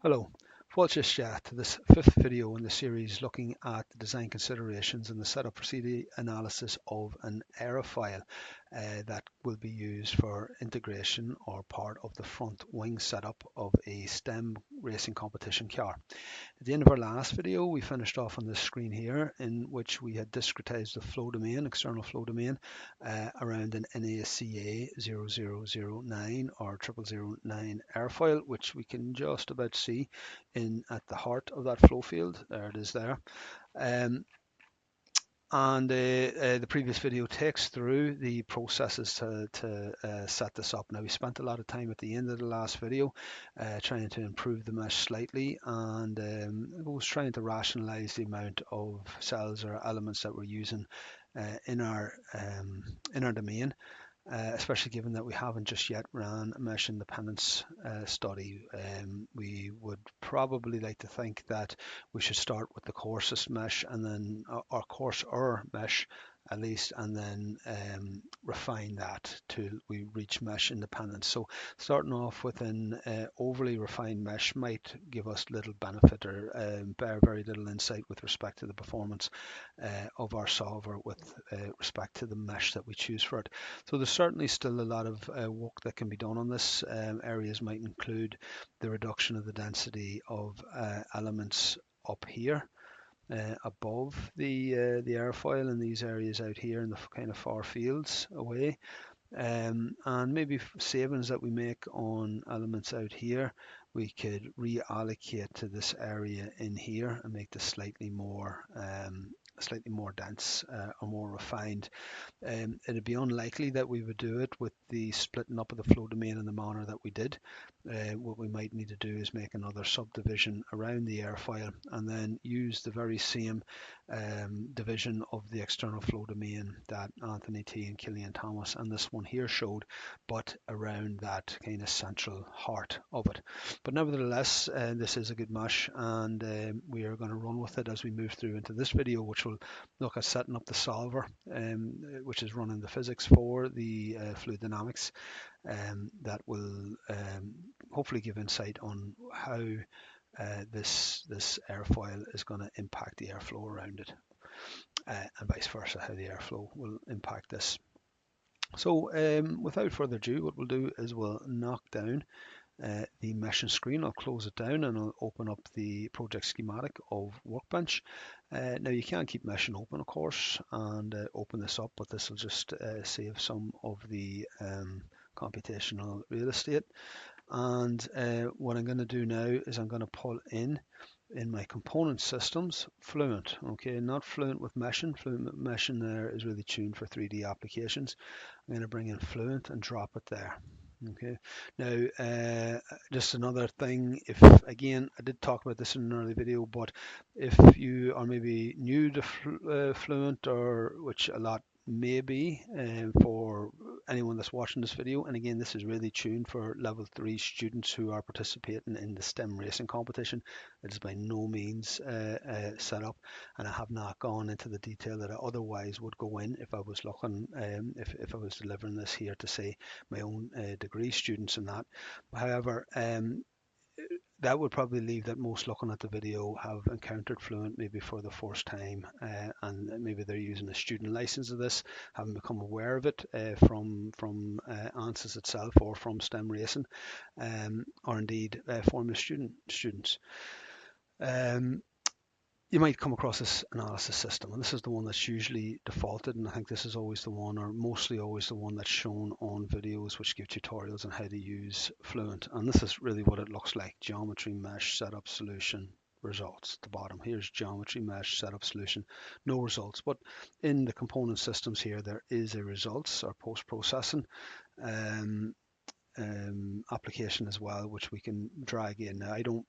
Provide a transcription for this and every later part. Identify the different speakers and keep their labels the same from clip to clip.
Speaker 1: Hello, welcome to this fifth video in the series looking at the design considerations and the setup procedure analysis of an airfoil that will be used for integration or part of the front wing setup of a STEM racing competition car. At the end of our last video, we finished off on this screen here in which we had discretized the flow domain, external flow domain, around an NACA 0009 or 0009 airfoil, which we can just about see in at the heart of that flow field. There it is there. And the previous video takes through the processes to set this up. Now, we spent a lot of time at the end of the last video trying to improve the mesh slightly, and I was trying to rationalize the amount of cells or elements that we're using in our domain. Especially given that we haven't just yet ran a mesh independence study. We would probably like to think that we should start with the coarsest mesh and then our coarser mesh at least, and then refine that till we reach mesh independence. So starting off with an overly refined mesh might give us little benefit or bear very little insight with respect to the performance of our solver with respect to the mesh that we choose for it. So there's certainly still a lot of work that can be done on this. Areas might include the reduction of the density of elements up here above the airfoil in these areas out here in the kind of far fields away. And maybe savings that we make on elements out here, we could reallocate to this area in here and make this slightly more dense or more refined. It'd be unlikely that we would do it with the splitting up of the flow domain in the manner that we did. What we might need to do is make another subdivision around the airfoil and then use the very same division of the external flow domain that Anthony T and Killian Thomas and this one here showed, but around that kind of central heart of it. But nevertheless, this is a good mesh, and we are going to run with it as we move through into this video, which will look at setting up the solver, which is running the physics for the fluid dynamics, that will hopefully give insight on how this airfoil is going to impact the airflow around it, and vice versa, how the airflow will impact this. So without further ado, what we'll do is we'll knock down the meshing screen. I'll close it down and I'll open up the project schematic of Workbench. Now you can keep meshing open, of course, and open this up, but this will just save some of the computational real estate. And what I'm going to do now is I'm going to pull in my component systems Fluent. Okay, not Fluent with meshing. Fluent with meshing there is really tuned for 3D applications. I'm going to bring in Fluent and drop it there. Okay, now just another thing, if again I did talk about this in an early video, but if you are maybe new to Fluent, or which a lot may be for anyone that's watching this video, and again this is really tuned for level 3 students who are participating in the STEM racing competition. It is by no means set up, and I have not gone into the detail that I otherwise would go in if I was looking, if I was delivering this here to say my own degree students and that. However, that would probably leave that most looking at the video have encountered Fluent maybe for the first time, and maybe they're using a student license of this, haven't become aware of it from ANSYS itself or from STEM Racing, or indeed former students. You might come across this analysis system, and this is the one that's usually defaulted, and I think this is always the one, or mostly always the one, that's shown on videos which give tutorials on how to use Fluent. And this is really what it looks like: geometry, mesh, setup, solution, results. At the bottom here's geometry, mesh, setup, solution, no results. But in the component systems here there is a results or post-processing application as well, which we can drag in. Now, I don't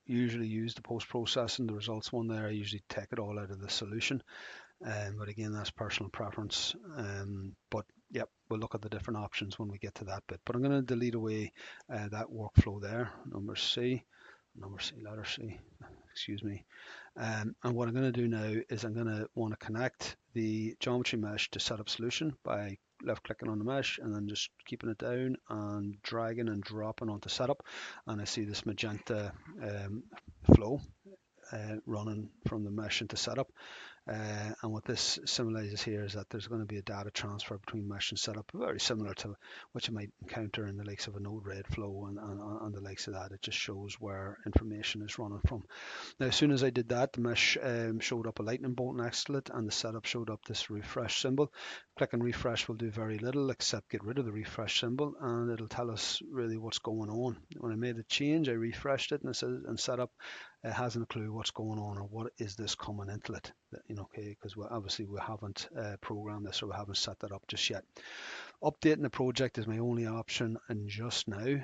Speaker 1: usually use the post-processing, the results one there. I usually take it all out of the solution, but again that's personal preference. But yep, we'll look at the different options when we get to that bit. But I'm going to delete away that workflow there, letter C, excuse me. And what I'm going to do now is I'm going to want to connect the geometry mesh to setup solution by left clicking on the mesh and then just keeping it down and dragging and dropping onto setup, and I see this magenta flow running from the mesh into setup. And what this symbolizes here is that there's going to be a data transfer between mesh and setup, very similar to what you might encounter in the likes of a Node-RED flow and the likes of that. It just shows where information is running from. Now, as soon as I did that, the mesh showed up a lightning bolt next to it, and the setup showed up this refresh symbol. Click and refresh will do very little except get rid of the refresh symbol, and it'll tell us really what's going on. When I made the change, I refreshed it, and it says, and setup hasn't a clue what's going on or what is this coming into it. Okay, because obviously we haven't programmed this or we haven't set that up just yet. Updating the project is my only option, and just now.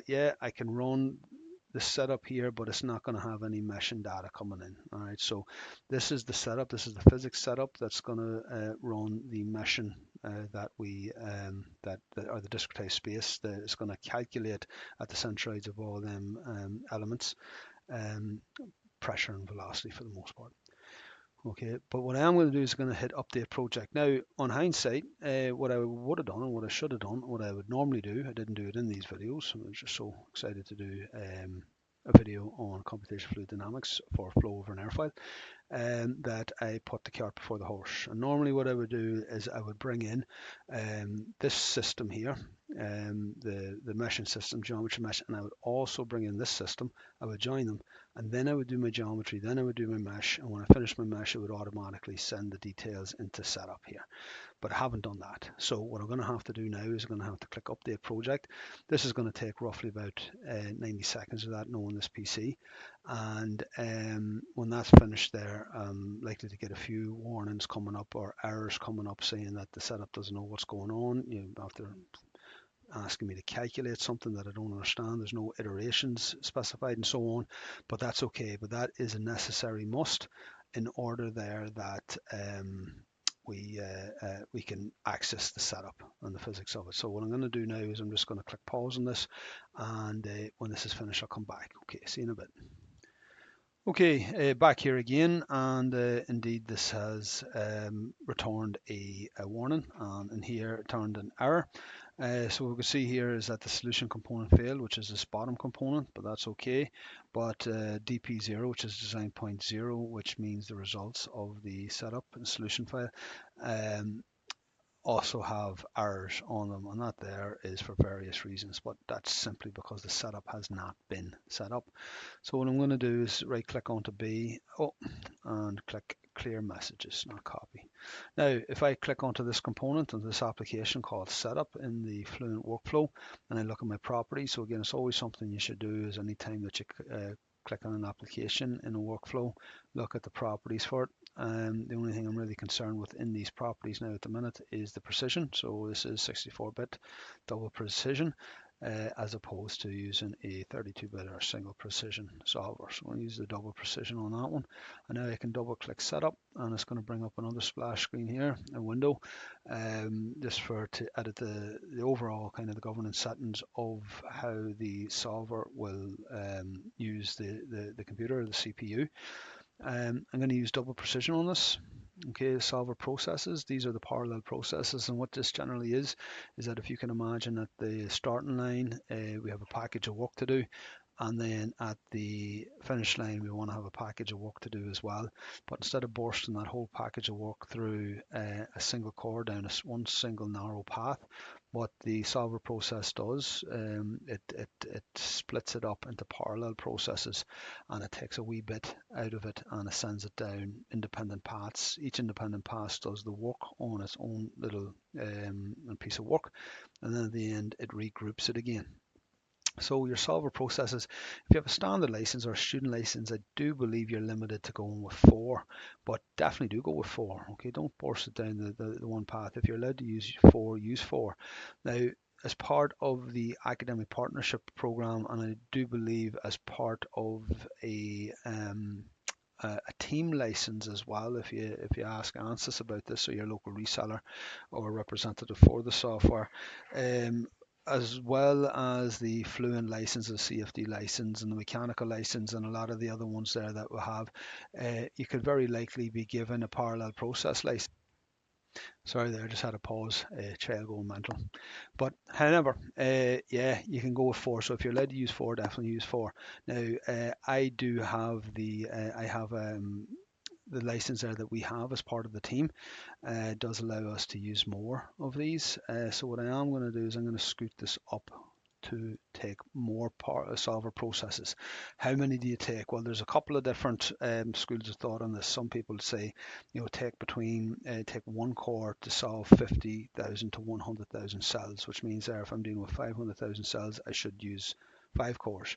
Speaker 1: Yeah, I can run the setup here, but it's not going to have any meshing data coming in. All right, so this is the setup. This is the physics setup that's going to run the meshing that we or the discretized space that is going to calculate at the centroids of all them elements, pressure and velocity for the most part. Okay, but what I am going to do is going to hit update project. Now, on hindsight, what I would have done and what I should have done, what I would normally do, I didn't do it in these videos. I was just so excited to do a video on computational fluid dynamics for flow over an airfoil, that I put the cart before the horse. And normally what I would do is I would bring in this system here, the meshing system, geometry mesh, and I would also bring in this system. I would join them, and then I would do my geometry, then I would do my mesh, and when I finished my mesh, it would automatically send the details into setup here. But I haven't done that. So what I'm going to have to do now is I'm going to have to click update project. This is going to take roughly about 90 seconds of that, knowing this PC. And when that's finished there, I'm likely to get a few warnings coming up or errors coming up saying that the setup doesn't know what's going on. After asking me to calculate something that I don't understand. There's no iterations specified and so on, but that's okay. But that is a necessary must in order there that we can access the setup and the physics of it. So what I'm going to do now is I'm just going to click pause on this, and when this is finished, I'll come back. Okay, see you in a bit. Okay, back here again, and indeed this has returned a warning, and in here it turned an error. So what we can see here is that the solution component failed, which is this bottom component, but that's okay. But DP0, which is design point 0, which means the results of the setup and solution file, also have errors on them, and that there is for various reasons, but that's simply because the setup has not been set up. So what I'm going to do is right click onto B and click clear messages, not copy. Now if I click onto this component and this application called setup in the Fluent workflow, and I look at my properties, so again it's always something you should do is anytime that you click on an application in a workflow, look at the properties for it. The only thing I'm really concerned with in these properties now at the minute is the precision. So this is 64-bit double precision as opposed to using a 32-bit or single precision solver. So I'm going to use the double precision on that one. And now I can double click setup, and it's going to bring up another splash screen here, a window, just to edit the overall kind of the governance settings of how the solver will use the computer, the CPU. I'm going to use double precision on this. Okay, solver processes. These are the parallel processes, and what this generally is that if you can imagine at the starting line, we have a package of work to do, and then at the finish line, we want to have a package of work to do as well. But instead of bursting that whole package of work through a single core down one single narrow path, what the solver process does, it splits it up into parallel processes, and it takes a wee bit out of it and it sends it down independent paths. Each independent path does the work on its own little piece of work, and then at the end it regroups it again. So your solver processes, if you have a standard license or a student license, I do believe you're limited to going with 4, but definitely do go with 4. Okay, don't burst it down the one path. If you're allowed to use 4, use 4. Now, as part of the academic partnership program, and I do believe as part of a team license as well, if you ask ANSYS about this, or your local reseller or representative for the software, as well as the Fluent license, the CFD license, and the mechanical license, and a lot of the other ones there that we have, you could very likely be given a parallel process license. Sorry there, I just had a pause, child going mental. But however, yeah, you can go with 4. So if you're allowed to use 4, definitely use 4. Now, I do have the license there that we have as part of the team. Does allow us to use more of these. So what I am going to do is I'm going to scoot this up to take more solver processes. How many do you take? Well, there's a couple of different schools of thought on this. Some people say, take 1 core to solve 50,000 to 100,000 cells, which means there if I'm dealing with 500,000 cells, I should use 5 cores,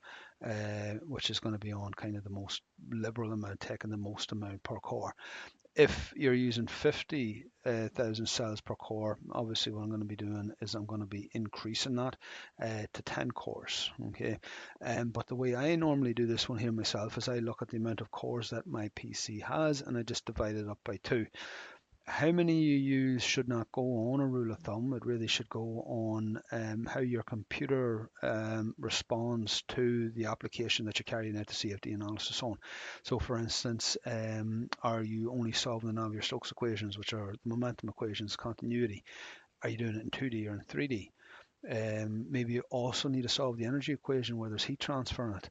Speaker 1: which is going to be on kind of the most liberal amount, taking the most amount per core. If you're using 50,000 cells per core, obviously what I'm going to be doing is I'm going to be increasing that to 10 cores. Okay, but the way I normally do this one here myself is I look at the amount of cores that my PC has and I just divide it up by 2. How many you use should not go on a rule of thumb. It really should go on how your computer responds to the application that you're carrying out the CFD analysis on. So for instance, are you only solving the Navier-Stokes equations, which are the momentum equations, continuity? Are you doing it in 2D or in 3D? Maybe you also need to solve the energy equation where there's heat transfer in it.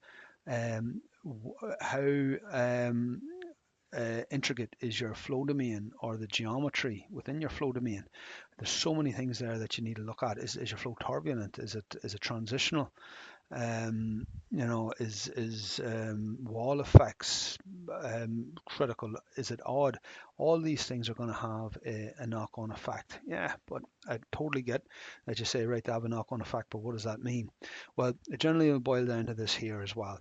Speaker 1: How intricate is your flow domain or the geometry within your flow domain? There's so many things there that you need to look at. Is your flow turbulent? Is it transitional? Is wall effects critical? Is it odd? All these things are going to have a knock-on effect. Yeah, but I totally get that you say, right, they have a knock-on effect, but what does that mean? Well, it generally will boil down to this here as well.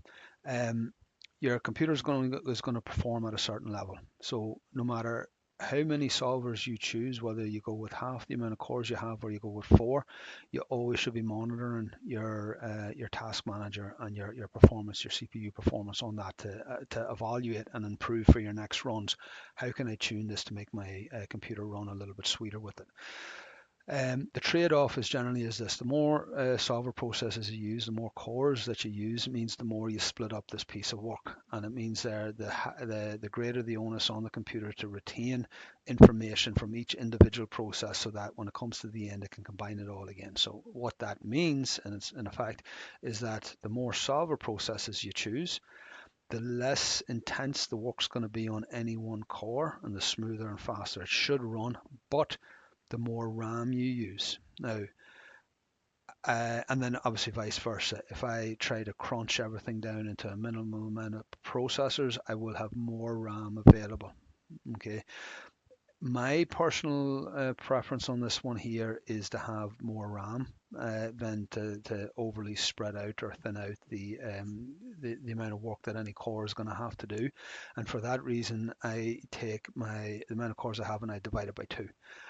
Speaker 1: Your computer is going to perform at a certain level. So no matter how many solvers you choose, whether you go with half the amount of cores you have or you go with 4, you always should be monitoring your task manager and your performance, your CPU performance on that to evaluate and improve for your next runs. How can I tune this to make my computer run a little bit sweeter with it? The trade-off is generally is this: the more solver processes you use, the more cores that you use, it means the more you split up this piece of work, and it means the greater the onus on the computer to retain information from each individual process, so that when it comes to the end, it can combine it all again. So what that means, and it's in effect, is that the more solver processes you choose, the less intense the work's going to be on any one core, and the smoother and faster it should run, but the more RAM you use. Now, and then obviously vice versa. If I try to crunch everything down into a minimal amount of processors, I will have more RAM available. Okay. My personal preference on this one here is to have more RAM than to overly spread out or thin out the amount of work that any core is going to have to do. And for that reason, I take the amount of cores I have and I divide it by 2,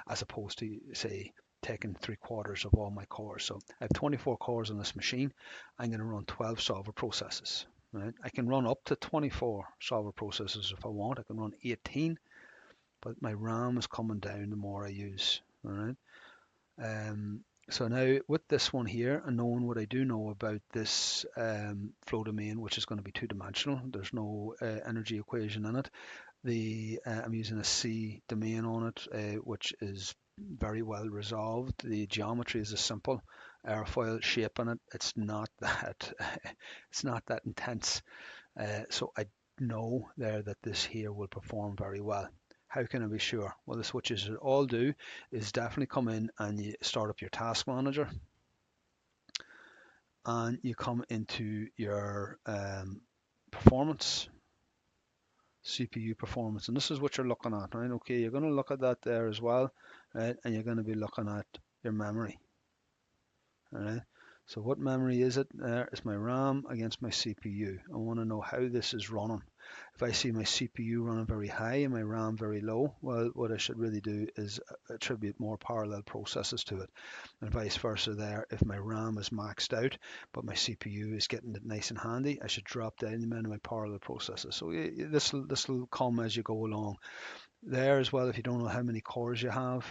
Speaker 1: as opposed to, say, taking 3/4 of all my cores. So I have 24 cores on this machine. I'm going to run 12 solver processes. Right? I can run up to 24 solver processes if I want. I can run 18. But my RAM is coming down the more I use. All right. So now with this one here, and knowing what I do know about this flow domain, which is going to be 2-dimensional, there's no energy equation in it. I'm using a C domain on it, which is very well resolved. The geometry is a simple airfoil shape in it. It's not that it's not that intense. So I know there that this here will perform very well. How can I be sure? Well, this what you should all do is definitely come in and you start up your task manager, and you come into your performance, CPU performance, and this is what you're looking at, right? Okay, you're going to look at that there as well, right? And you're going to be looking at your memory, all right? So what memory is it? There is my RAM against my CPU. I want to know how this is running. If I see my CPU running very high and my RAM very low, well, what I should really do is attribute more parallel processes to it. And vice versa there, if my RAM is maxed out, but my CPU is getting it nice and handy, I should drop down the amount of my parallel processes. So this will come as you go along. There as well, if you don't know how many cores you have,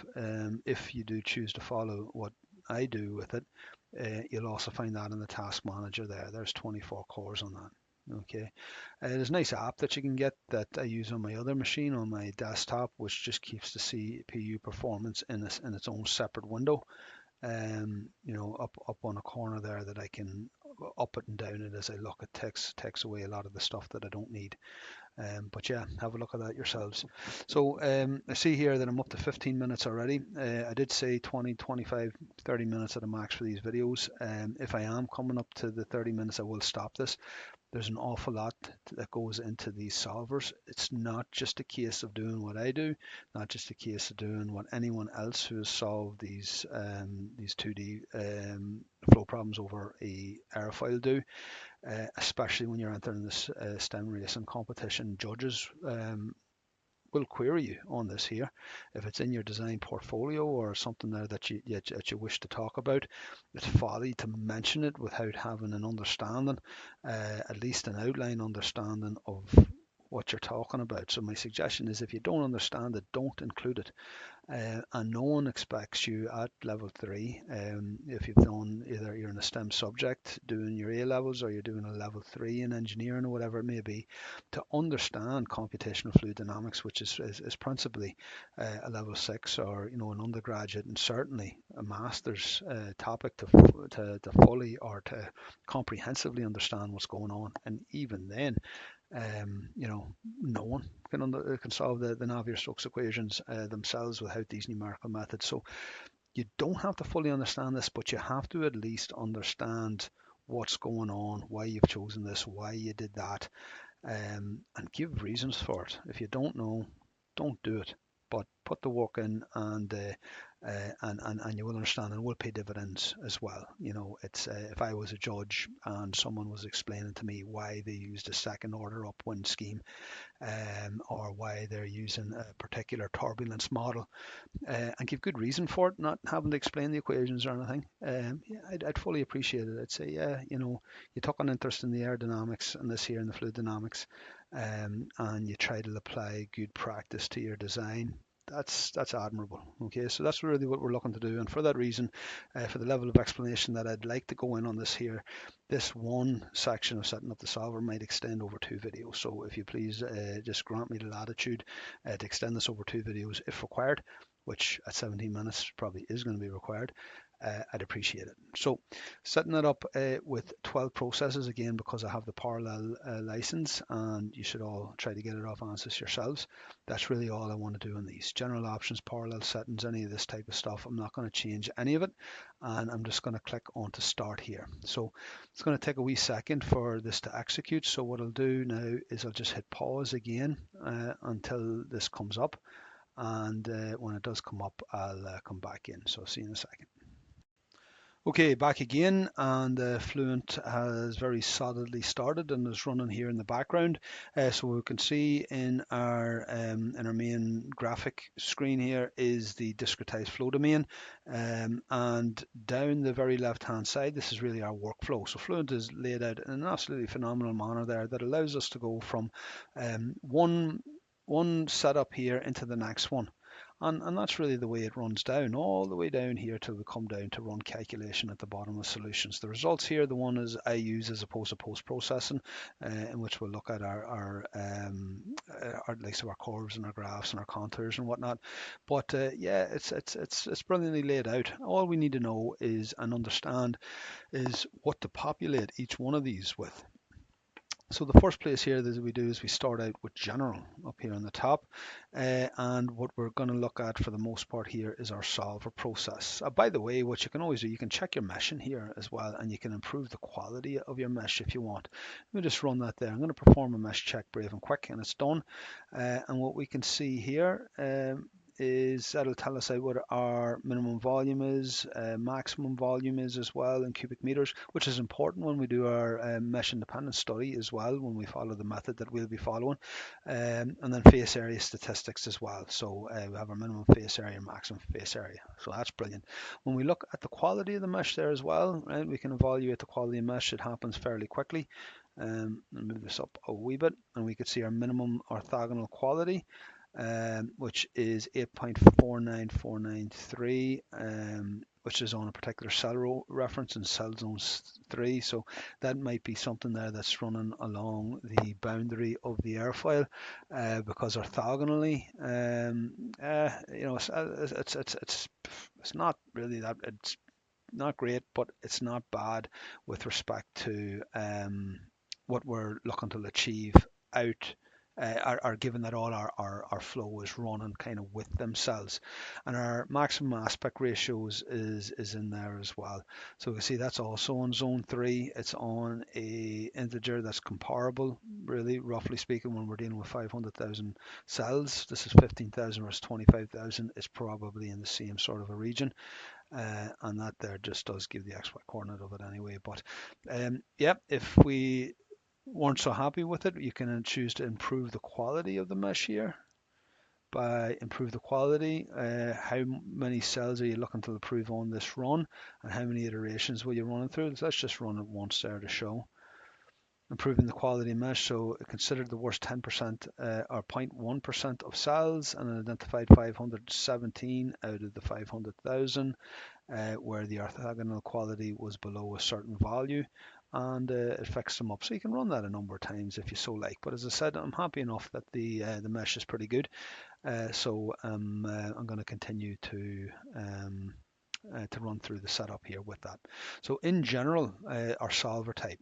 Speaker 1: if you do choose to follow what I do with it, you'll also find that in the task manager there. There's 24 cores on that. Okay, there's a nice app that you can get that I use on my other machine on my desktop, which just keeps the CPU performance in its own separate window. You know, up on a corner there that I can up it and down it as I look. It takes away a lot of the stuff that I don't need. But yeah, have a look at that yourselves. So I see here that I'm up to 15 minutes already. I did say 20, 25, 30 minutes at a max for these videos. If I am coming up to the 30 minutes, I will stop this. There's an awful lot that goes into these solvers. It's not just a case of doing what I do, not just a case of doing what anyone else who has solved these 2D flow problems over a airfoil do. Especially when you're entering this STEM racing competition. Judges will query you on this here. If it's in your design portfolio or something there that you wish to talk about, it's folly to mention it without having an understanding, at least an outline understanding of what you're talking about. So my suggestion is if you don't understand it, don't include it. And no one expects you at level 3, if you've done either you're in a STEM subject doing your A levels or you're doing a level 3 in engineering or whatever it may be, to understand computational fluid dynamics, which is principally a level 6 or an undergraduate and certainly a master's topic to fully or to comprehensively understand what's going on. And even then, no one can solve the Navier-Stokes equations themselves without these numerical methods. So you don't have to fully understand this, but you have to at least understand what's going on, why you've chosen this, why you did that, and give reasons for it. If you don't know, don't do it. But put the work in, and you will understand, and will pay dividends as well. It's if I was a judge and someone was explaining to me why they used a second order upwind scheme, or why they're using a particular turbulence model, and give good reason for it, not having to explain the equations or anything. Yeah, I'd fully appreciate it. I'd say, yeah, you took an interest in the aerodynamics and this here in the fluid dynamics, and you try to apply good practice to your design. That's admirable. Okay, so that's really what we're looking to do, and for that reason, for the level of explanation that I'd like to go in on this here, this one section of setting up the solver might extend over 2 videos. So if you please just grant me the latitude to extend this over 2 videos if required, which at 17 minutes probably is going to be required. I'd appreciate it. So setting it up with 12 processes, again, because I have the parallel license, and you should all try to get it off ANSYS yourselves. That's really all I want to do in these. General options, parallel settings, any of this type of stuff, I'm not going to change any of it, and I'm just going to click on to start here. So it's going to take a wee second for this to execute. So what I'll do now is I'll just hit pause again until this comes up. And when it does come up, I'll come back in. So see you in a second. Okay, back again, and Fluent has very solidly started and is running here in the background. So we can see in our main graphic screen here is the discretized flow domain, and down the very left-hand side, this is really our workflow. So Fluent is laid out in an absolutely phenomenal manner there that allows us to go from one setup here into the next one. And that's really the way it runs down, all the way down here till we come down to run calculation at the bottom of solutions. The results here, the one is I use as opposed to post-processing, in which we'll look at our likes of our curves and our graphs and our contours and whatnot. But yeah, it's brilliantly laid out. All we need to know is and understand is what to populate each one of these with. So the first place here that we do is we start out with general up here on the top, and what we're going to look at for the most part here is our solver process. By the way, what you can always do, you can check your meshing here as well, and you can improve the quality of your mesh if you want. Let me just run that there. I'm going to perform a mesh check brave and quick, and it's done. And what we can see here is that'll tell us what our minimum volume is, maximum volume is as well in cubic meters, which is important when we do our mesh independent study as well, when we follow the method that we'll be following, and then face area statistics as well. So we have our minimum face area, maximum face area. So that's brilliant. When we look at the quality of the mesh there as well, right, we can evaluate the quality of mesh. It happens fairly quickly. I'll move this up a wee bit, and we could see our minimum orthogonal quality. which is 8.49493, which is on a particular cell reference in cell zone 3. So that might be something there that's running along the boundary of the airfoil, because orthogonally, it's not really that, it's not great, but it's not bad with respect to what we're looking to achieve out, are given that all our flow is running kind of with themselves, and our maximum aspect ratios is in there as well. So you can see that's also on zone 3. It's on a integer that's comparable, really roughly speaking, when we're dealing with 500,000 cells. This is 15,000 versus 25,000. It's probably in the same sort of a region. And that there just does give the XY coordinate of it anyway. But yeah, if we weren't so happy with it, you can choose to improve the quality of the mesh here. By improve the quality, how many cells are you looking to improve on this run, and how many iterations will you run it through? So let's just run it once there to show. Improving the quality mesh, so it considered the worst 10% or 0.1% of cells and identified 517 out of the 500,000 where the orthogonal quality was below a certain value, and it fixed them up. So you can run that a number of times if you so like. But as I said, I'm happy enough that the mesh is pretty good. So I'm going to continue to run through the setup here with that. So in general, our solver type,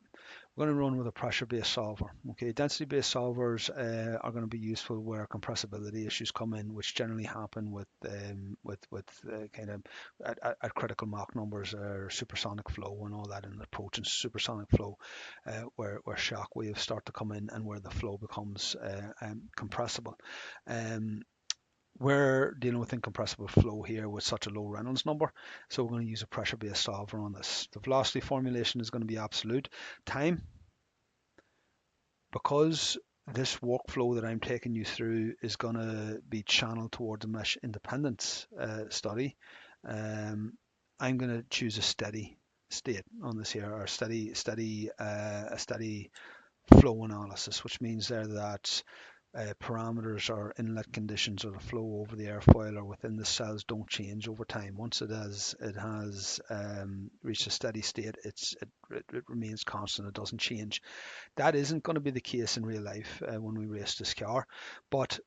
Speaker 1: we're going to run with a pressure-based solver. Okay, density-based solvers are going to be useful where compressibility issues come in, which generally happen with kind of at critical Mach numbers or supersonic flow and all that, and approaching supersonic flow, where shock waves start to come in and where the flow becomes compressible. We're dealing with incompressible flow here with such a low Reynolds number, so we're going to use a pressure-based solver on this. The velocity formulation is going to be absolute. Time, because this workflow that I'm taking you through is going to be channeled towards a mesh independence study, I'm going to choose a steady state on this here, or a steady flow analysis, which means there that parameters or inlet conditions or the flow over the airfoil or within the cells don't change over time. Once it has reached a steady state, it remains constant. It doesn't change. That isn't going to be the case in real life when we race this car, but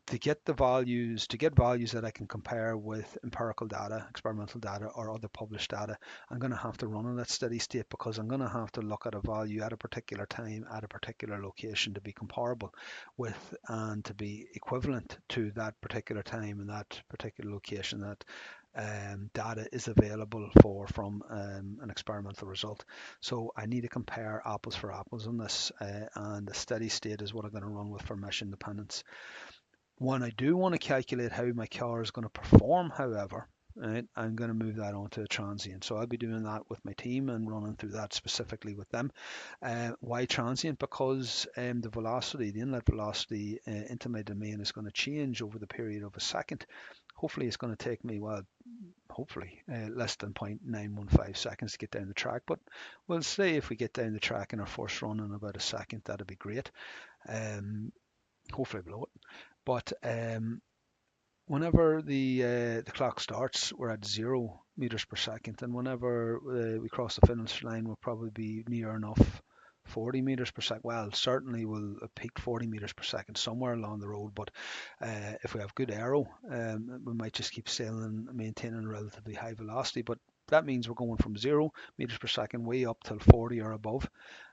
Speaker 1: to get values that I can compare with empirical data, experimental data, or other published data, I'm going to have to run in that steady state, because I'm going to have to look at a value at a particular time, at a particular location, to be comparable with and to be equivalent to that particular time and that particular location that data is available from an experimental result. So I need to compare apples for apples on this, and the steady state is what I'm going to run with for mesh independence. When I do want to calculate how my car is going to perform, however, right, I'm going to move that onto a transient. So I'll be doing that with my team and running through that specifically with them. Why transient? Because the velocity, the inlet velocity into my domain is going to change over the period of a second. Hopefully it's going to take me, well, hopefully less than 0.915 seconds to get down the track. But we'll say if we get down the track in our first run in about a second, that'd be great. Hopefully below it. But whenever the clock starts, we're at 0 meters per second, and whenever we cross the finish line, we'll probably be near enough 40 meters per second. Well, certainly we'll peak 40 meters per second somewhere along the road, but if we have good aero, we might just keep sailing, maintaining a relatively high velocity. But that means we're going from 0 meters per second way up till 40 or above,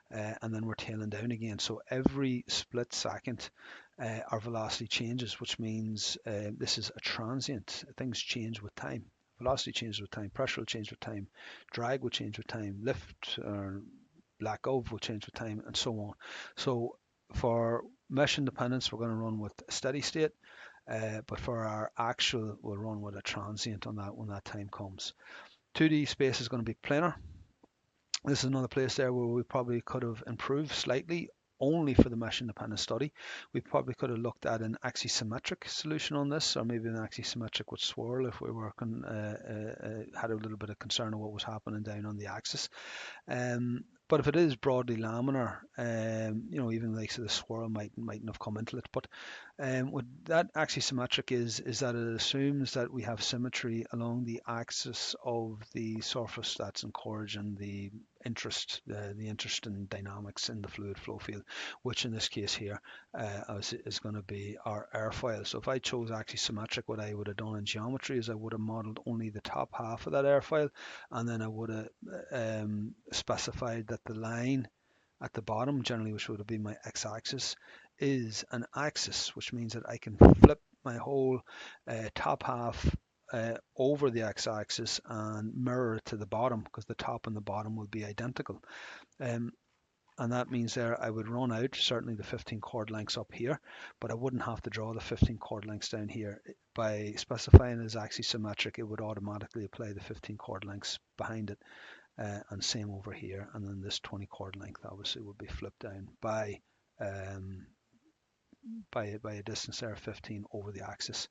Speaker 1: and then we're tailing down again. So every split second, our velocity changes, which means this is a transient. Things change with time. Velocity changes with time. Pressure will change with time. Drag will change with time. Lift or lack of will change with time, and so on. So for mesh independence, we're going to run with a steady state, but for our actual, we'll run with a transient on that when that time comes. 2D space is going to be planar. This is another place there where we probably could have improved slightly, only for the mesh independent study. We probably could have looked at an axisymmetric solution on this, or maybe an axisymmetric with swirl if we were had a little bit of concern of what was happening down on the axis. But if it is broadly laminar, you know, even the likes of the swirl mightn't have come into it. But what that axisymmetric is that it assumes that we have symmetry along the axis of the surface that's encouraging the interest in dynamics in the fluid flow field, which in this case here is going to be our airfoil. So if I chose axisymmetric, what I would have done in geometry is I would have modeled only the top half of that airfoil, and then I would have specified that the line at the bottom, generally which would have been my x-axis, is an axis, which means that I can flip my whole top half over the x-axis and mirror it to the bottom, because the top and the bottom will be identical. And that means there I would run out certainly the 15 chord lengths up here, but I wouldn't have to draw the 15 chord lengths down here. By specifying as axisymmetric, it would automatically apply the 15 chord lengths behind it, and same over here. And then this 20 chord length obviously would be flipped down by a distance there of 15 over the axis.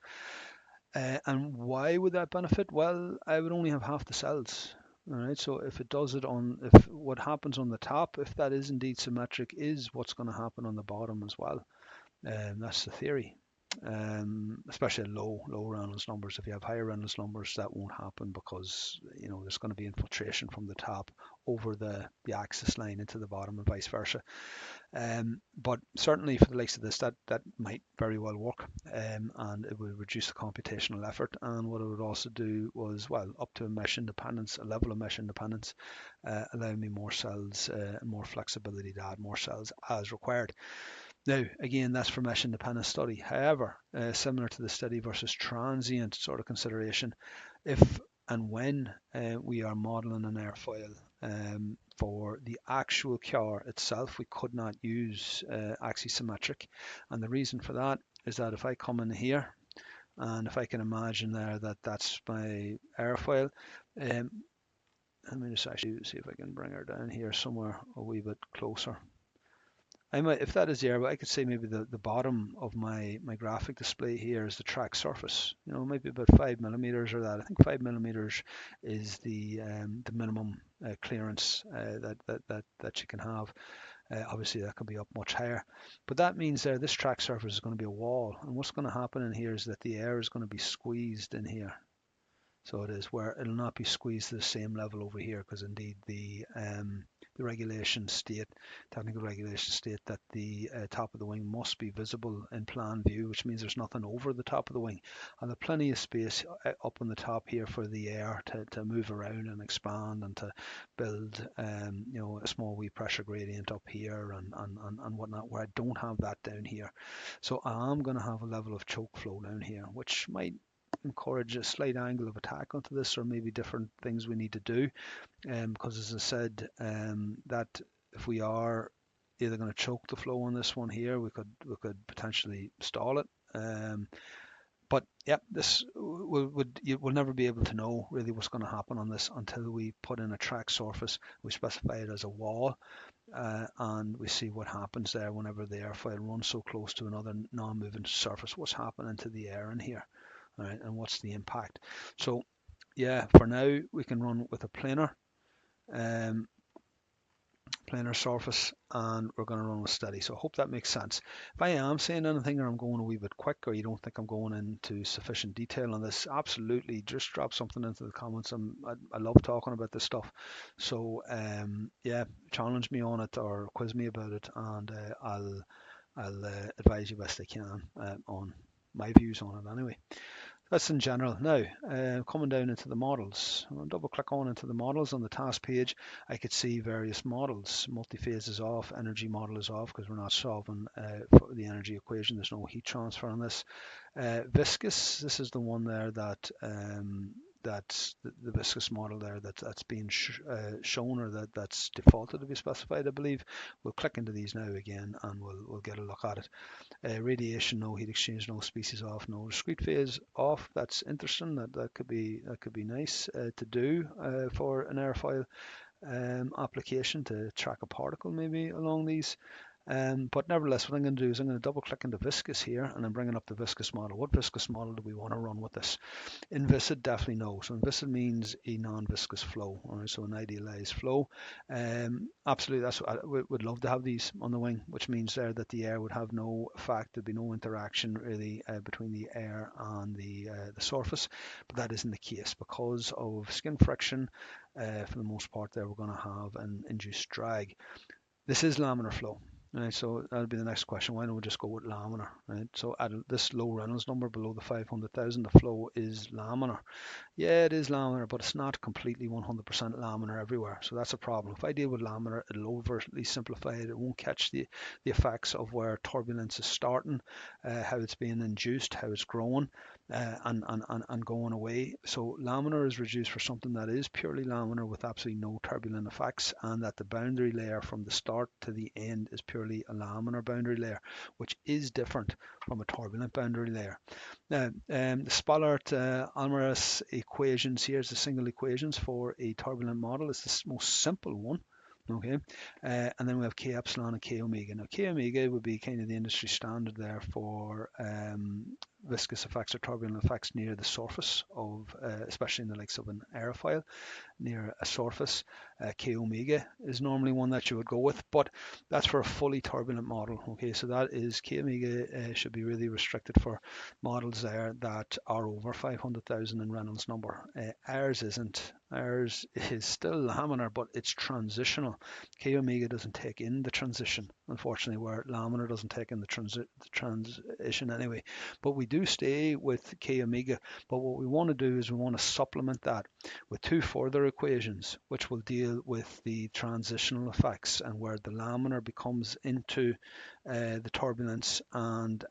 Speaker 1: And why would that benefit? Well, I would only have half the cells. All right, so if it does it on, if what happens on the top, if that is indeed symmetric, is what's going to happen on the bottom as well. That's the theory. Especially at low Reynolds numbers. If you have higher Reynolds numbers, that won't happen, because you know there's going to be infiltration from the top over the axis line into the bottom and vice versa. But certainly for the likes of this, that might very well work, and it would reduce the computational effort. And what it would also do was, well, up to a mesh independence, a level of mesh independence, allowing me more cells and more flexibility to add more cells as required. Now, again, that's for mesh independent study. However, similar to the steady versus transient sort of consideration, if and when we are modeling an airfoil for the actual car itself, we could not use axisymmetric. And the reason for that is that if I come in here, and if I can imagine there that that's my airfoil, let me just actually see if I can bring her down here somewhere a wee bit closer. I might, if that is the air, I could say maybe the bottom of my graphic display here is the track surface. You know, maybe about 5 millimeters or that. I think 5 millimeters is the minimum clearance that you can have. Obviously, that could be up much higher, but that means there this track surface is going to be a wall, and what's going to happen in here is that the air is going to be squeezed in here. So it is where it'll not be squeezed to the same level over here, because indeed the regulation state, technical regulation state that the top of the wing must be visible in plan view, which means there's nothing over the top of the wing, and there's plenty of space up on the top here for the air to move around and expand and to build you know, a small wee pressure gradient up here and whatnot, where I don't have that down here. So I'm going to have a level of choke flow down here, which might encourage a slight angle of attack onto this, or maybe different things we need to do, because as I said, that if we are either going to choke the flow on this one here, we could potentially stall it. But yeah, this we'll never be able to know really what's going to happen on this until we put in a track surface. We specify it as a wall, and we see what happens there whenever the airfoil runs so close to another non-moving surface. What's happening to the air in here? All right, and what's the impact? So yeah, for now we can run with a planar surface, and we're going to run with steady. So I hope that makes sense. If I am saying anything or I'm going a wee bit quick, or you don't think I'm going into sufficient detail on this, absolutely just drop something into the comments. I love talking about this stuff, so yeah, challenge me on it or quiz me about it, and I'll advise you best I can on my views on it anyway. That's in general. Now, coming down into the models, I'll double click on into the models on the task page. I could see various models. Multi-phase is off, energy model is off because we're not solving for the energy equation. There's no heat transfer on this. Viscous, this is the one there that that's the viscous model there that's being shown, or that's defaulted to be specified, I believe. We'll click into these now again, and we'll get a look at it. Radiation, no. Heat exchange, no. Species off, no. Discrete phase off. That's interesting. That could be nice to do for an airfoil application, to track a particle maybe along these. But nevertheless, what I'm going to do is I'm going to double click into viscous here, and I'm bringing up the viscous model. What viscous model do we want to run with this? Inviscid, definitely no. So inviscid means a non-viscous flow, all right, so an idealized flow. Absolutely, that's what we would love to have these on the wing, which means there that the air would have no effect, there'd be no interaction really between the air and the surface, but that isn't the case because of skin friction. For the most part there, we're going to have an induced drag. This is laminar flow. Right, so that'll be the next question. Why don't we just go with laminar? Right, so at this low Reynolds number below the 500,000, the flow is laminar. Yeah, it is laminar, but it's not completely 100% laminar everywhere. So that's a problem. If I deal with laminar, it'll overly simplify it. It won't catch the effects of where turbulence is starting, how it's being induced, how it's growing, and going away. So laminar is reduced for something that is purely laminar with absolutely no turbulent effects, and that the boundary layer from the start to the end is purely a laminar boundary layer, which is different from a turbulent boundary layer. Now, the Spallert-Almaras equations, here's the single equations for a turbulent model. It's the most simple one. Okay, and then we have K epsilon and K omega. Now, K omega would be kind of the industry standard there for viscous effects or turbulent effects near the surface of, especially in the likes of an airfoil, near a surface. K omega is normally one that you would go with, but that's for a fully turbulent model. Okay, so that is K omega should be really restricted for models there that are over 500,000 in Reynolds number. Ours isn't. Ours is still laminar, but it's transitional. K omega doesn't take in the transition, unfortunately, where laminar doesn't take in the transition anyway. But we do stay with K omega. But what we want to do is we want to supplement that with two further equations, which will deal with the transitional effects and where the laminar becomes into the turbulence and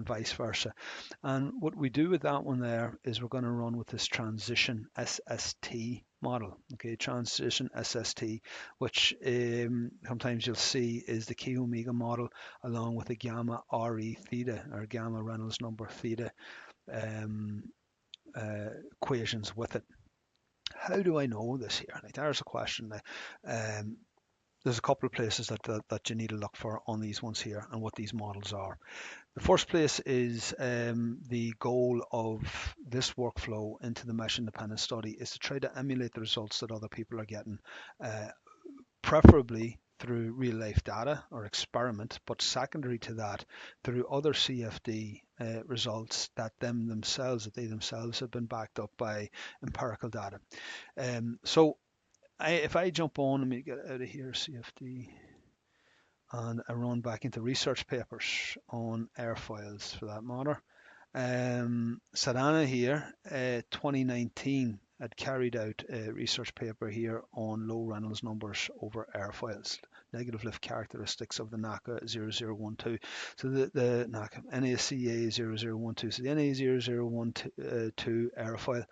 Speaker 1: vice versa. And what we do with that one there is we're going to run with this transition SST model. Okay, transition SST, which sometimes you'll see is the K omega model along with the gamma RE theta or gamma Reynolds number theta equations with it. How do I know this here? Like, there's a question. There's a couple of places that you need to look for on these ones here and what these models are. The first place is the goal of this workflow into the mesh independent study is to try to emulate the results that other people are getting, preferably through real life data or experiment, but secondary to that, through other CFD results that they themselves have been backed up by empirical data. So if I jump on, let me get out of here, CFD, and I run back into research papers on airfoils for that matter. Sadana here, 2019, had carried out a research paper here on low Reynolds numbers over airfoils, negative lift characteristics of the NACA 0012. So the NACA NACA 0012. So the NA0012 airfoil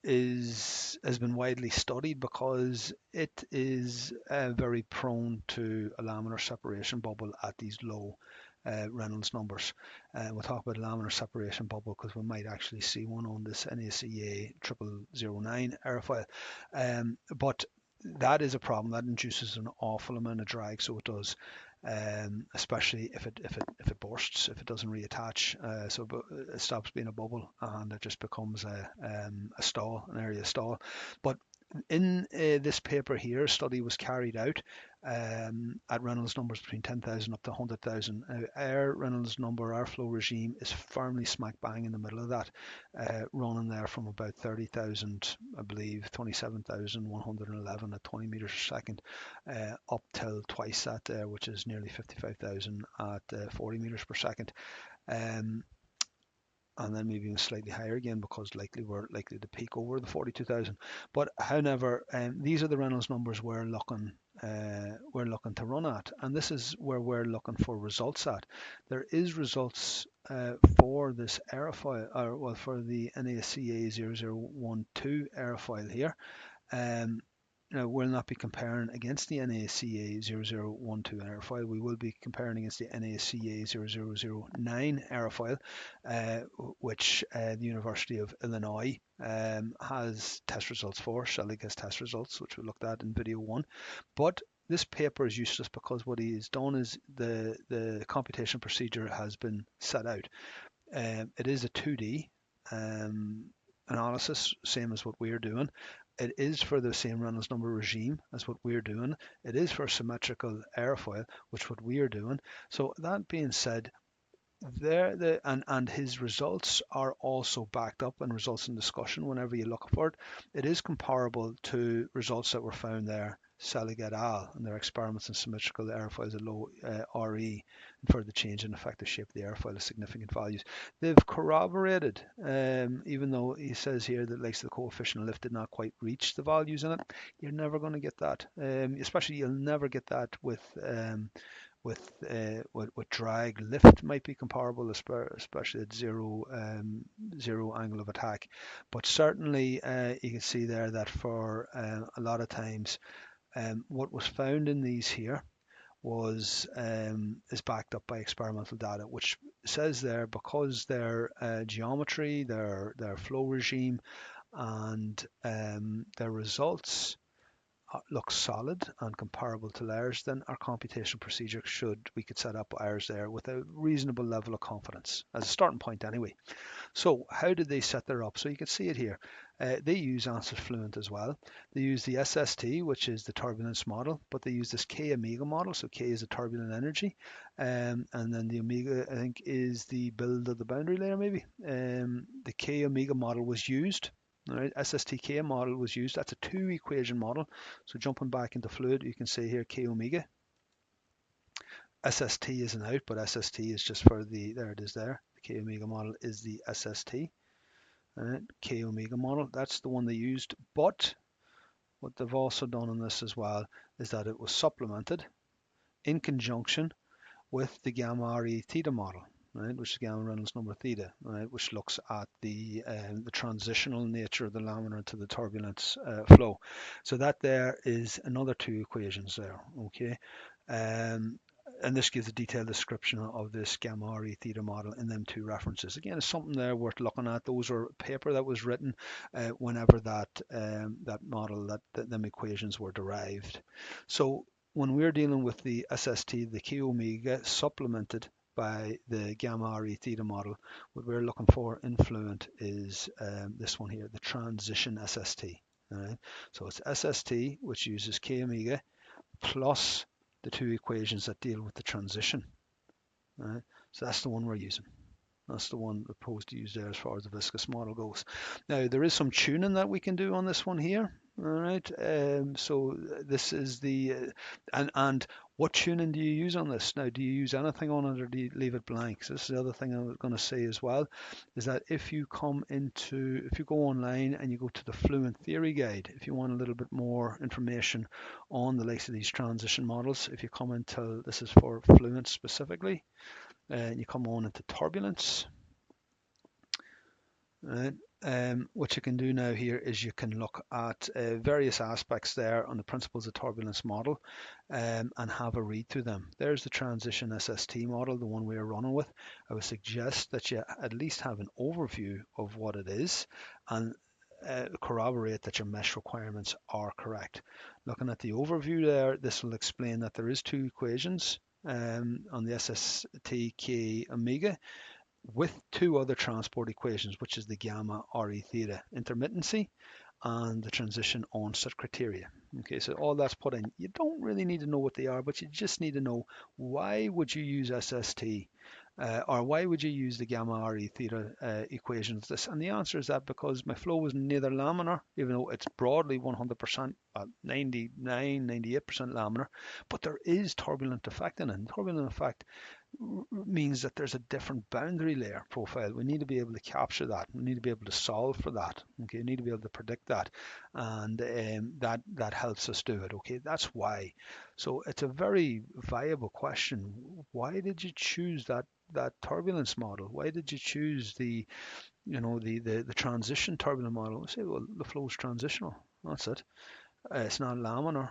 Speaker 1: has been widely studied because it is very prone to a laminar separation bubble at these low Reynolds numbers. We'll talk about laminar separation bubble because we might actually see one on this NACA 0009 airfoil. But that is a problem that induces an awful amount of drag, so it does. Especially if it bursts, if it doesn't reattach, so it stops being a bubble and it just becomes a stall, an area stall. But in this paper here, a study was carried out at Reynolds numbers between 10,000 up to 100,000. Our Reynolds number, our flow regime is firmly smack bang in the middle of that, running there from about 30,000, I believe, 27,111 at 20 meters per second, up till twice that there, which is nearly 55,000 at 40 meters per second. And then maybe even slightly higher again because we're likely to peak over the 42,000. But however, these are the Reynolds numbers we're looking to run at, and this is where we're looking for results at. There is results for this airfoil, or well, for the NACA 0012 airfoil here. Now, we'll not be comparing against the NACA 0012 airfoil. We will be comparing against the NACA 0009 airfoil, which the University of Illinois has test results for. Shelig has test results, which we looked at in video 1. But this paper is useless because what he has done is the computation procedure has been set out. It is a 2D analysis, same as what we're doing. It is for the same Reynolds number regime as what we're doing. It is for symmetrical airfoil, which what we're doing. So that being said, and his results are also backed up in results in discussion whenever you look for it. It is comparable to results that were found there, Selig et al. In their experiments in symmetrical airfoils at low RE and for the change in effective shape of the airfoil of significant values. They've corroborated, even though he says here that like the coefficient of lift did not quite reach the values in it. You're never going to get that, especially you'll never get that with drag. Lift might be comparable, especially at zero angle of attack. But certainly you can see there that for a lot of times what was found in these here was is backed up by experimental data, which says there because their geometry, their flow regime, and their results looks solid and comparable to layers, then our computation procedure we could set up ours there with a reasonable level of confidence as a starting point anyway. So how did they set their up? So you can see it here. They use ANSYS Fluent as well. They use the SST, which is the turbulence model, but they use this K omega model. So K is the turbulent energy, and then the omega, I think, is the build of the boundary layer maybe. The K omega model was used. All right, SSTK model was used. That's a 2-equation model. So jumping back into Fluid, you can see here K omega. SST isn't out, but SST is just for there it is there. The K omega model is the SST. All right, K omega model, that's the one they used. But what they've also done in this as well is that it was supplemented in conjunction with the gamma RE theta model. Right, which is gamma Reynolds number theta, right, which looks at the transitional nature of the laminar to the turbulence flow. So that there is another 2 equations there, okay? And this gives a detailed description of this gamma RE theta model in them 2 references. Again, it's something there worth looking at. Those are paper that was written whenever that model, them equations were derived. So when we're dealing with the SST, the K omega supplemented by the gamma RE theta model, what we're looking for in Fluent is this one here, the transition SST. All right? So it's SST, which uses K omega, plus the 2 equations that deal with the transition. All right? So that's the one we're using. That's the one proposed to use there as far as the viscous model goes. Now, there is some tuning that we can do on this one here. All right, so this is the, and what tuning do you use on this? Now, do you use anything on it or do you leave it blank? So this is the other thing I was going to say as well, is that if you go online and you go to the Fluent Theory Guide, if you want a little bit more information on the likes of these transition models, if you come into, this is for Fluent specifically, and you come on into Turbulence, right? What you can do now here is you can look at various aspects there on the principles of turbulence model and have a read through them. There's the transition SST model, the one we're running with. I would suggest that you at least have an overview of what it is and corroborate that your mesh requirements are correct. Looking at the overview there, this will explain that there is 2 equations on the SST K omega, with 2 other transport equations, which is the gamma RE theta intermittency and the transition onset criteria. Okay, so all that's put in. You don't really need to know what they are, but you just need to know why would you use SST or why would you use the gamma RE theta equations. And the answer is that because my flow is neither laminar, even though it's broadly 100%, 99, 98% laminar, but there is turbulent effect in it. And turbulent effect means that there's a different boundary layer profile. We need to be able to capture that. We need to be able to solve for that. Okay, we need to be able to predict that, and that helps us do it. Okay, that's why. So it's a very viable question. Why did you choose that turbulence model? Why did you choose the transition turbulent model? We say, well, the flow is transitional. That's it. It's not laminar,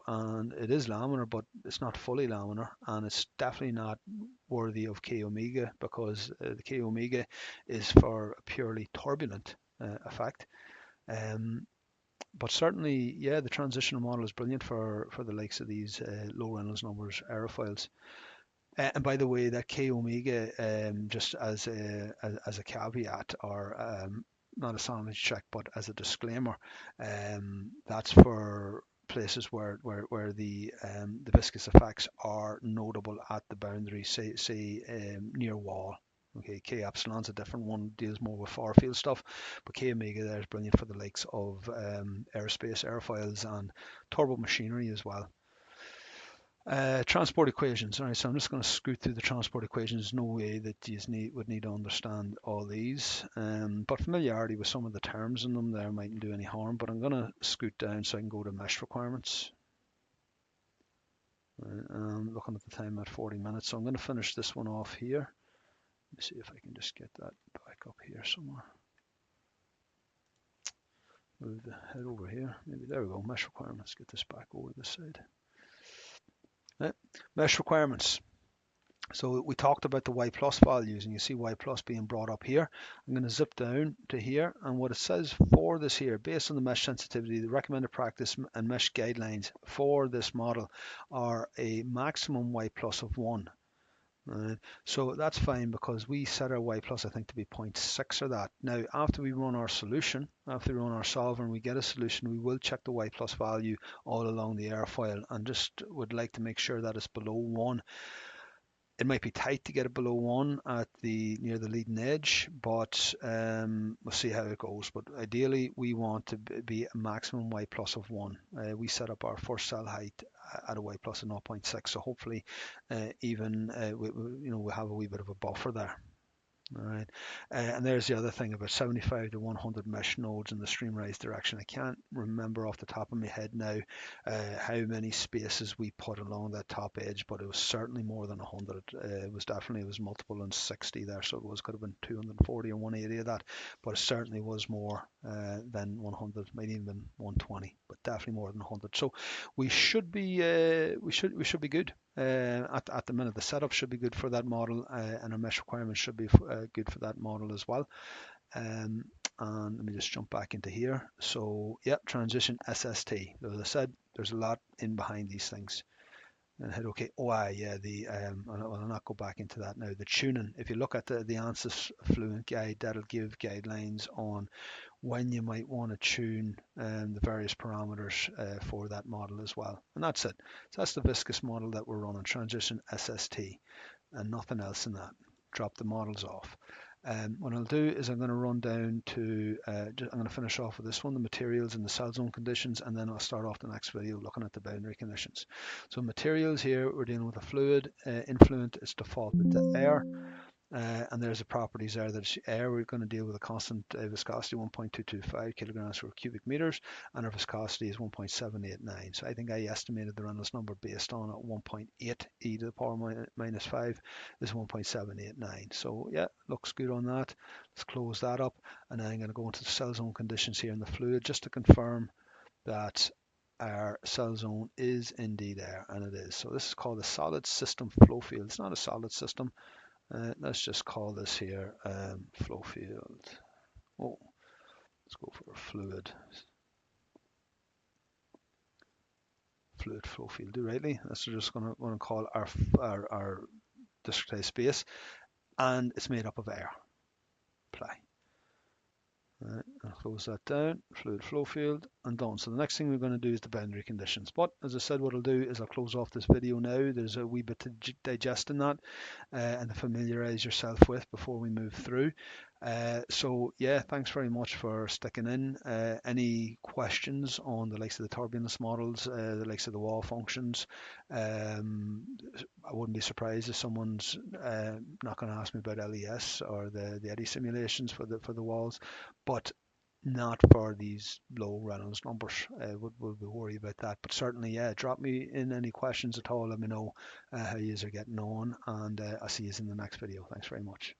Speaker 1: and it is laminar, but it's not fully laminar, and it's definitely not worthy of K omega because the K omega is for a purely turbulent effect. But certainly, yeah, the transitional model is brilliant for the likes of these low Reynolds numbers aerofoils. And by the way, that K omega, just as a caveat, or not a sanity check, but as a disclaimer, that's for places where the viscous effects are notable at the boundary, say near wall. Okay, K epsilon's a different one, deals more with far field stuff, but K omega there is brilliant for the likes of aerospace, airfoils, and turbo machinery as well. Transport equations. All right, so I'm just going to scoot through the transport equations. No way that you would need to understand all these, but familiarity with some of the terms in them there mightn't do any harm. But I'm going to scoot down so I can go to mesh requirements. I'm looking at the time at 40 minutes, so I'm going to finish this one off here. Let me see if I can just get that back up here somewhere. Move the head over here. Maybe there we go. Mesh requirements. Get this back over this side. Right. Mesh requirements. So we talked about the Y plus values, and you see Y plus being brought up here. I'm going to zip down to here, and what it says for this here, based on the mesh sensitivity, the recommended practice and mesh guidelines for this model are a maximum Y plus of 1. Right. So that's fine because we set our Y plus, I think, to be 0.6 or that. Now, after we run our solution, after we run our solver and we get a solution, we will check the Y plus value all along the airfoil, and just would like to make sure that it's below 1. It might be tight to get it below 1 at near the leading edge, but we'll see how it goes. But ideally, we want to be a maximum Y plus of 1. We set up our first cell height at a Y plus of 0.6, so hopefully even we'll have a wee bit of a buffer there. All right, and there's the other thing about 75 to 100 mesh nodes in the stream rise direction. I can't remember off the top of my head now how many spaces we put along that top edge, but it was certainly more than 100. It was multiple than 60 there, so could have been 240 or 180 of that, but it certainly was more than 100, maybe even 120, but definitely more than 100. So we should be good. At the minute, the setup should be good for that model, and our mesh requirements should be good for that model as well. And let me just jump back into here. So, yeah, transition SST. As I said, there's a lot in behind these things. And hit OK. Yeah, I'll not go back into that now. The tuning, if you look at the ANSYS Fluent guide, that'll give guidelines on when you might want to tune the various parameters for that model as well. And that's it. So that's the viscous model that we're running, transition SST, and nothing else in that. Drop the models off. What I'll do is I'm going to run down to, I'm going to finish off with this one, the materials and the cell zone conditions, and then I'll start off the next video looking at the boundary conditions. So materials here, we're dealing with a fluid. Influent is defaulted to air. And there's the properties there that air, we're going to deal with a constant viscosity 1.225 kilograms per cubic meters, and our viscosity is 1.789. So I think I estimated the Reynolds number based on 1.8 e to the power minus 5 is 1.789. So yeah, looks good on that. Let's close that up, and then I'm going to go into the cell zone conditions here in the fluid just to confirm that our cell zone is indeed air, and it is. So this is called a solid system flow field. It's not a solid system. Let's just call this here flow field. Oh, let's go for a fluid flow field. Do rightly. That's just going to call our discretized space, and it's made up of air. Apply. Right, I'll close that down, fluid flow field, and done. So the next thing we're going to do is the boundary conditions. But as I said, what I'll do is I'll close off this video now. There's a wee bit to digest in that and to familiarize yourself with before we move through. So yeah, thanks very much for sticking in. Any questions on the likes of the turbulence models, the likes of the wall functions? I wouldn't be surprised if someone's not going to ask me about LES or the eddy simulations for the walls, but not for these low Reynolds numbers. We'll be worried about that, but certainly, yeah, drop me in any questions at all. Let me know how you are getting on, and I'll see you in the next video. Thanks very much.